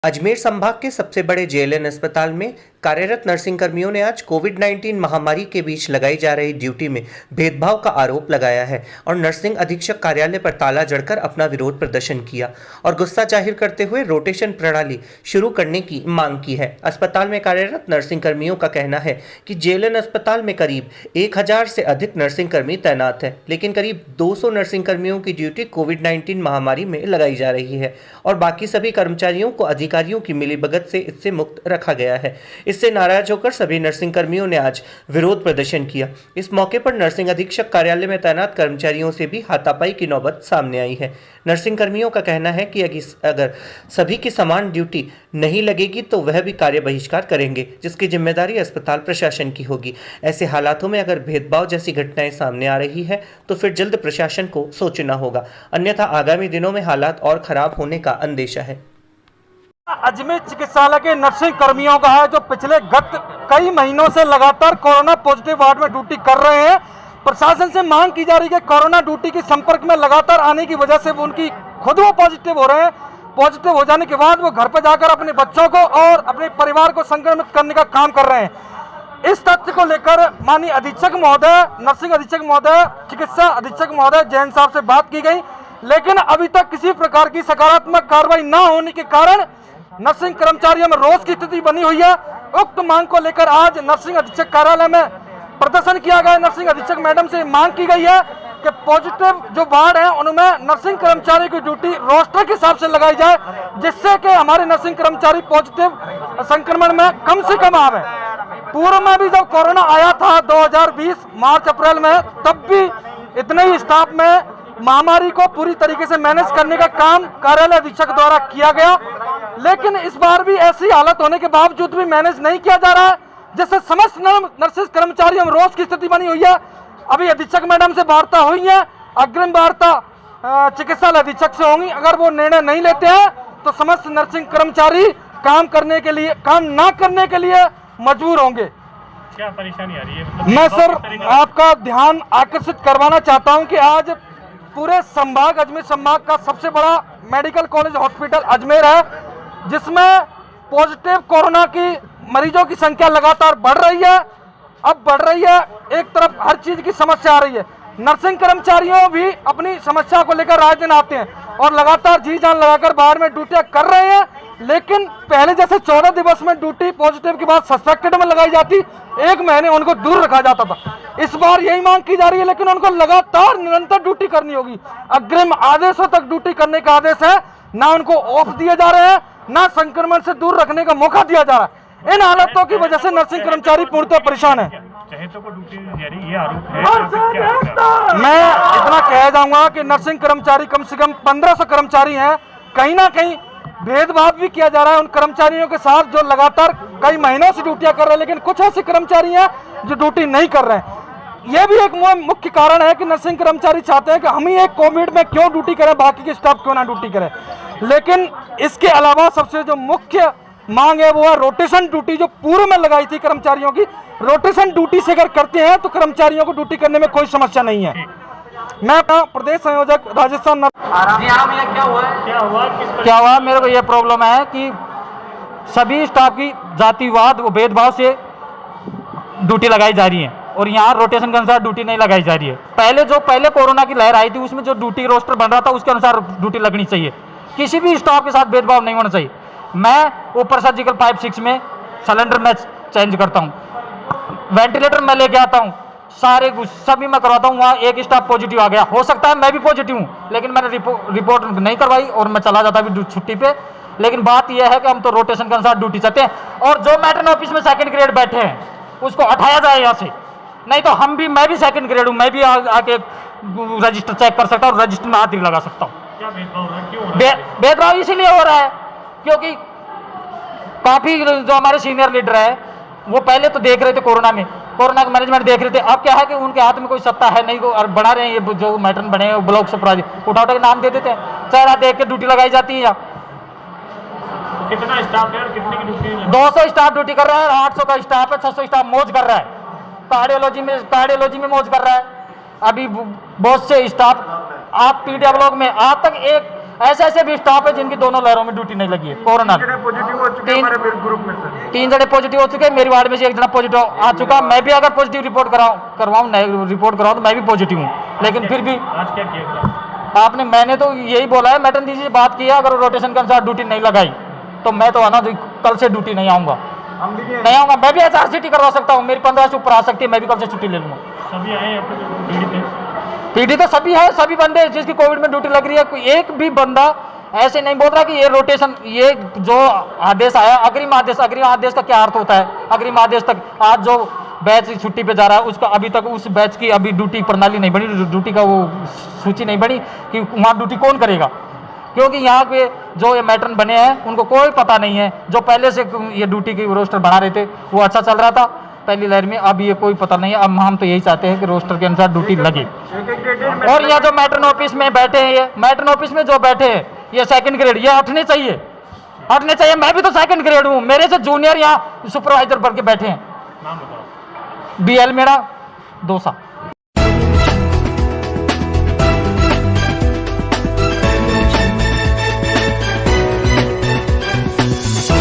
अजमेर संभाग के सबसे बड़े जेएलएन अस्पताल में कार्यरत नर्सिंग कर्मियों ने आज कोविड-19 महामारी के बीच लगाई जा रही ड्यूटी में भेदभाव का आरोप लगाया है और नर्सिंग अधीक्षक कार्यालय पर ताला जड़कर अपना विरोध प्रदर्शन किया और गुस्सा जाहिर करते हुए रोटेशन प्रणाली शुरू करने की मांग की है। अस्पताल में कार्यरत नर्सिंग कर्मियों का कहना है कि जेएलएन अस्पताल में करीब 1000 से अधिक नर्सिंग कर्मी तैनात है, लेकिन करीब 200 नर्सिंग कर्मियों की ड्यूटी कोविड-19 महामारी में लगाई जा रही है और बाकी सभी कर्मचारियों को अधिकारियों की मिलीभगत से इससे मुक्त रखा गया है। इससे नाराज होकर सभी नर्सिंग कर्मियों ने आज विरोध प्रदर्शन किया। इस मौके पर नर्सिंग अधीक्षक कार्यालय में तैनात कर्मचारियों से भी हाथापाई की नौबत सामने आई है। नर्सिंग कर्मियों का कहना है कि अगर सभी की समान ड्यूटी नहीं लगेगी तो वह भी कार्य बहिष्कार करेंगे, जिसकी जिम्मेदारी अस्पताल प्रशासन की होगी। ऐसे हालातों में अगर भेदभाव जैसी घटनाएं सामने आ रही है तो फिर जल्द प्रशासन को सोचना होगा, अन्यथा आगामी दिनों में हालात और खराब होने का अंदेशा है। अजमेर चिकित्सालय के नर्सिंग कर्मियों का है जो पिछले गत कई महीनों से लगातार कोरोना पॉजिटिव वार्ड में ड्यूटी कर रहे हैं। प्रशासन से मांग की जा रही है कि कोरोना ड्यूटी के संपर्क में लगातार आने की वजह से उनकी खुद वो पॉजिटिव हो रहे हैं। पॉजिटिव हो जाने के बाद वो घर पर जाकर अपने बच्चों को और अपने परिवार को संक्रमित करने का काम कर रहे हैं। इस तथ्य को लेकर माननीय अधीक्षक महोदय, नर्सिंग अधीक्षक महोदय, चिकित्सा अधीक्षक महोदय जैन साहब से बात की गई, लेकिन अभी तक किसी प्रकार की सकारात्मक कार्रवाई न होने के कारण नर्सिंग कर्मचारियों में रोष की स्थिति बनी हुई है। उक्त मांग को लेकर आज नर्सिंग अधीक्षक कार्यालय में प्रदर्शन किया गया। नर्सिंग अधीक्षक मैडम से मांग की गई है कि पॉजिटिव जो वार्ड है उनमें नर्सिंग कर्मचारी की ड्यूटी रोस्टर के हिसाब से लगाई जाए, जिससे कि हमारे नर्सिंग कर्मचारी पॉजिटिव संक्रमण में कम से कम आवे। पूर्व में भी जब कोरोना आया था 2020 मार्च अप्रैल में, तब भी इतने ही स्टाफ में महामारी को पूरी तरीके से मैनेज करने का काम कार्यालय अधीक्षक द्वारा किया गया, लेकिन इस बार भी ऐसी हालत होने के बावजूद भी मैनेज नहीं किया जा रहा है, जिससे समस्त नर्सिंग कर्मचारियों में रोष की स्थिति बनी हुई है। अभी अधीक्षक मैडम से वार्ता हुई है, अग्रिम वार्ता चिकित्सालय अधीक्षक से होंगी। अगर वो निर्णय नहीं लेते हैं तो समस्त नर्सिंग कर्मचारी काम ना करने के लिए मजबूर होंगे। क्या परेशानी आ रही है? मैं सर आपका ध्यान आकर्षित करवाना चाहता हूं कि आज पूरे संभाग, अजमेर संभाग का सबसे बड़ा मेडिकल कॉलेज हॉस्पिटल अजमेर है, जिसमें पॉजिटिव कोरोना की मरीजों की संख्या लगातार बढ़ रही है। अब बढ़ रही है, एक तरफ हर चीज की समस्या आ रही है। नर्सिंग कर्मचारियों भी अपनी समस्या को लेकर रात दिन आते हैं और लगातार जी जान लगाकर बाहर में ड्यूटियां कर रहे हैं, लेकिन पहले जैसे 14 दिवस में ड्यूटी पॉजिटिव के बाद सस्पेक्टेड में लगाई जाती, 1 महीने उनको दूर रखा जाता था। इस बार यही मांग की जा रही है, लेकिन उनको लगातार निरंतर ड्यूटी करनी होगी। अग्रिम आदेशों तक ड्यूटी करने का आदेश है, ना उनको ऑफ दिए जा रहे हैं, ना संक्रमण से दूर रखने का मौका दिया जा रहा है। इन हालातों की वजह से नर्सिंग कर्मचारी पूर्णतः परेशान है। चहेतों को ड्यूटी दी जा रही है, ये आरोप है। मैं इतना कह जाऊंगा कि नर्सिंग कर्मचारी कम से कम 1500 कर्मचारी हैं। कहीं ना कहीं भेदभाव भी किया जा रहा है उन कर्मचारियों के साथ जो लगातार कई महीनों से ड्यूटियां कर रहे हैं, लेकिन कुछ ऐसे कर्मचारी हैं जो ड्यूटी नहीं कर रहे हैं। यह भी एक मुख्य कारण है कि नर्सिंग कर्मचारी चाहते हैं कि हम ही एक कोविड में क्यों ड्यूटी करें, बाकी के स्टाफ क्यों ना ड्यूटी करें। लेकिन इसके अलावा सबसे जो मुख्य मांग है वो है रोटेशन ड्यूटी, जो पूर्व में लगाई थी कर्मचारियों की। रोटेशन ड्यूटी से अगर करते हैं तो कर्मचारियों को ड्यूटी करने में कोई समस्या नहीं है। मैं प्रदेश संयोजक राजस्थान। क्या हुआ, मेरे को ये प्रॉब्लम है कि सभी स्टाफ की जातिवाद व भेदभाव से ड्यूटी लगाई जा रही है और यहाँ रोटेशन के अनुसार ड्यूटी नहीं लगाई जा रही है। पहले कोरोना की लहर आई थी, उसमें जो ड्यूटी रोस्टर बन रहा था उसके अनुसार ड्यूटी लगनी चाहिए। किसी भी स्टाफ के साथ भेदभाव नहीं होना चाहिए। मैं ऊपर सर्जिकल पाइप 6 में सिलेंडर में चेंज करता हूँ, वेंटिलेटर मैं लेके आता हूँ, सभी मैं करवाता हूँ। वहाँ एक स्टाफ पॉजिटिव आ गया, हो सकता है मैं भी पॉजिटिव हूँ, लेकिन मैंने रिपोर्ट नहीं करवाई और मैं चला जाता भी छुट्टी पे। लेकिन बात यह है कि हम तो रोटेशन के अनुसार ड्यूटी चाहते हैं और जो मैटरनरी ऑफिस में सेकंड ग्रेड बैठे हैं उसको हटाया जाए यहाँ से, नहीं तो मैं भी सेकंड ग्रेड हूँ, मैं भी आके रजिस्टर चेक कर सकता हूँ, रजिस्टर में हाथ ही लगा सकता हूँ। क्या भेदभाव हो रहा है? क्यों हो रहा है? भेदभाव इसीलिए हो रहा है क्योंकि काफ़ी जो हमारे सीनियर लीडर है वो पहले तो देख रहे थे कोरोना का मैनेजमेंट देख रहे थे। अब क्या है कि उनके हाथ में कोई सत्ता है नहीं, और बना रहे हैं ये जो मैटर्न बने हैं ब्लॉक सुपरवाइजर, उठा के नाम दे देते हैं, चेहरा देख के ड्यूटी लगाई जाती है। यहाँ कितना स्टाफ है और कितने की ड्यूटी? 200 स्टाफ ड्यूटी कर रहा है, 800 का स्टाफ है, 600 स्टाफ मौज कर रहा है, कार्डियोलॉजी में मौज कर रहा है। अभी बहुत से स्टाफ आप पीडिया ब्लॉक में आज तक एक ऐसे ऐसे भी स्टाफ है जिनकी दोनों लहरों में ड्यूटी नहीं लगी है कोरोना पॉजिटिव हो चुके हैं हमारे ग्रुप में सर। 3 जने पॉजिटिव हो चुके हैं, मेरी वार्ड में से 1 जना पॉजिटिव आ चुका। मैं भी अगर पॉजिटिव रिपोर्ट करवाऊँ रिपोर्ट कराऊँ तो मैं भी पॉजिटिव हूँ, लेकिन फिर भी आज क्या किया आपने मैंने तो यही बोला है, मैटन दीदी से बात की है, अगर रोटेशन के अनुसार ड्यूटी नहीं लगाई तो मैं तो आना कल से ड्यूटी नहीं आऊँगा, हम भी नहीं आऊँगा। मैं भी HRCT करवा सकता हूँ, मेरी 15 से ऊपर आ सकती है, मैं भी कल से छुट्टी ले लूँगा। सभी आए हैं पीड़ित हैं। पीढ़ी तो सभी है, सभी बंदे जिसकी कोविड में ड्यूटी लग रही है, कोई एक भी बंदा ऐसे नहीं बोल रहा कि ये रोटेशन, ये जो आदेश आया अग्रिम आदेश का क्या अर्थ होता है? अग्रिम आदेश तक आज जो बैच छुट्टी पे जा रहा है उसका अभी तक उस बैच की अभी ड्यूटी प्रणाली नहीं बनी, ड्यूटी का वो सूची नहीं बनी कि वहाँ ड्यूटी कौन करेगा, क्योंकि यहाँ पे जो ये मैट्रन बने हैं उनको कोई पता नहीं है। जो पहले से ये ड्यूटी की रोस्टर बना रहे थे वो अच्छा चल रहा था पहली लहर में, अब ये कोई पता नहीं है। अब हम तो यही चाहते हैं कि रोस्टर के अनुसार ड्यूटी लगे। और यहाँ जो मैट्रन ऑफिस में बैठे हैं, ये मैट्रन ऑफिस में जो बैठे हैं ये 2nd ग्रेड, ये हटने चाहिए। मैं भी तो 2nd ग्रेड हूँ, मेरे से जूनियर यहाँ सुपरवाइजर बन के बैठे हैं। नाम बताओ। BL मेरा 2 सा।